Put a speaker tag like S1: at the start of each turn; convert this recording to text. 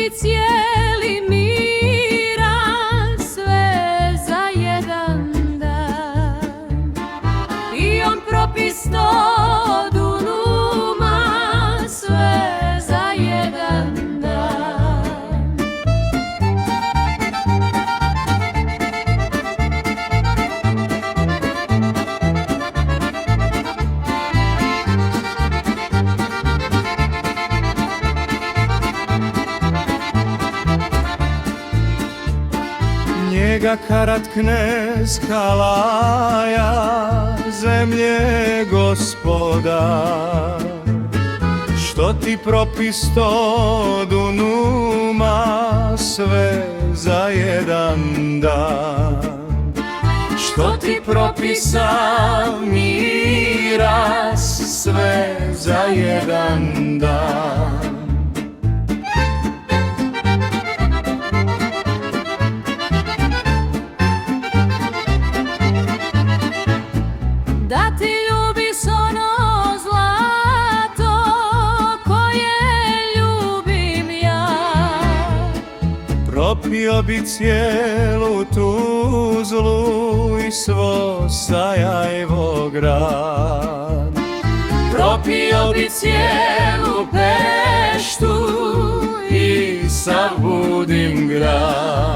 S1: bi cijeli mira, sve za jedan dan. I on propisno od uma, sve za jedan dan.
S2: Njega karat knez Kalaja, zemlje gospodar. Što ti propisto od uma, sve za jedan dan. Što ti propisa miras, sve za jedan dan.
S1: Da ti ljubis ono zlato koje ljubim ja,
S2: Propio bi cijelu Tuzlu i svo Sarajevo grad. Propio bi cijelu Peštu i sav Budim grad.